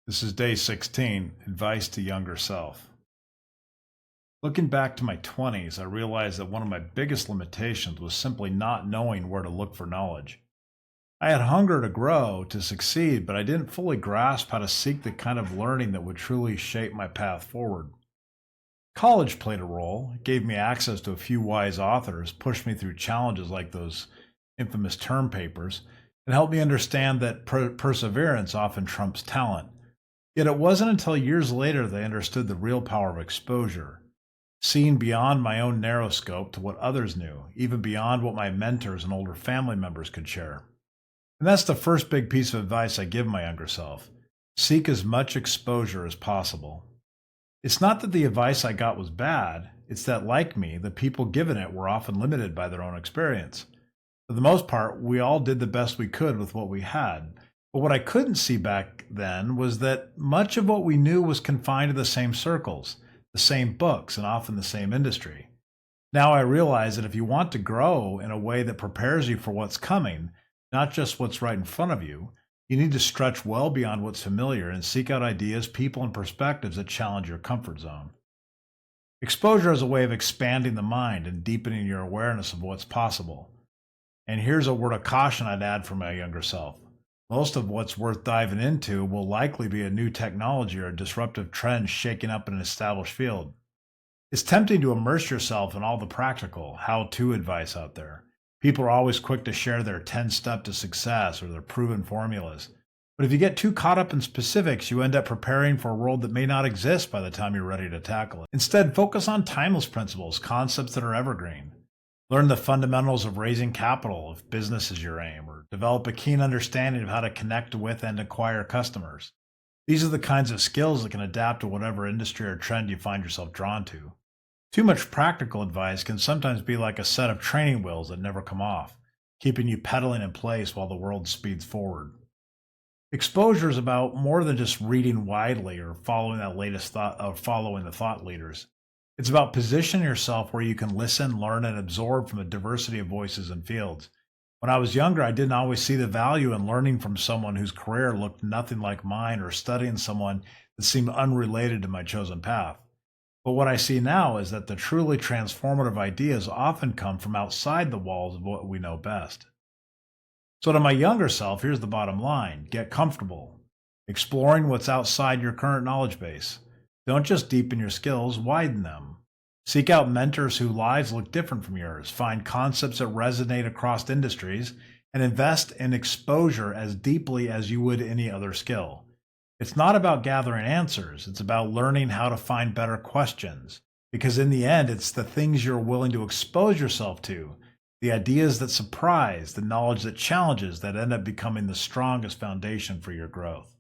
This is day 16, advice to younger self. Looking back to my 20s, I realized that one of my biggest limitations was simply not knowing where to look for knowledge. I had hunger to grow, to succeed, but I didn't fully grasp how to seek the kind of learning that would truly shape my path forward. College played a role. It gave me access to a few wise authors, pushed me through challenges like those infamous term papers, and helped me understand that perseverance often trumps talent. Yet it wasn't until years later that I understood the real power of exposure, seeing beyond my own narrow scope to what others knew, even beyond what my mentors and older family members could share. And that's the first big piece of advice I give my younger self. Seek as much exposure as possible. It's not that the advice I got was bad, it's that, like me, the people given it were often limited by their own experience. For the most part, we all did the best we could with what we had. But what I couldn't see back then was that much of what we knew was confined to the same circles, the same books, and often the same industry. Now I realize that if you want to grow in a way that prepares you for what's coming, not just what's right in front of you, you need to stretch well beyond what's familiar and seek out ideas, people, and perspectives that challenge your comfort zone. Exposure is a way of expanding the mind and deepening your awareness of what's possible. And here's a word of caution I'd add for my younger self. Most of what's worth diving into will likely be a new technology or a disruptive trend shaking up an established field. It's tempting to immerse yourself in all the practical, how-to advice out there. People are always quick to share their 10-step to success or their proven formulas. But if you get too caught up in specifics, you end up preparing for a world that may not exist by the time you're ready to tackle it. Instead, focus on timeless principles, concepts that are evergreen. Learn the fundamentals of raising capital if business is your aim, or develop a keen understanding of how to connect with and acquire customers. These are the kinds of skills that can adapt to whatever industry or trend you find yourself drawn to. Too much practical advice can sometimes be like a set of training wheels that never come off, keeping you pedaling in place while the world speeds forward. Exposure is about more than just reading widely or following that latest thought or following the thought leaders. It's about positioning yourself where you can listen, learn, and absorb from a diversity of voices and fields. When I was younger, I didn't always see the value in learning from someone whose career looked nothing like mine or studying someone that seemed unrelated to my chosen path. But what I see now is that the truly transformative ideas often come from outside the walls of what we know best. So to my younger self, here's the bottom line. Get comfortable, exploring what's outside your current knowledge base. Don't just deepen your skills, widen them. Seek out mentors whose lives look different from yours. Find concepts that resonate across industries and invest in exposure as deeply as you would any other skill. It's not about gathering answers. It's about learning how to find better questions. Because in the end, it's the things you're willing to expose yourself to, the ideas that surprise, the knowledge that challenges, that end up becoming the strongest foundation for your growth.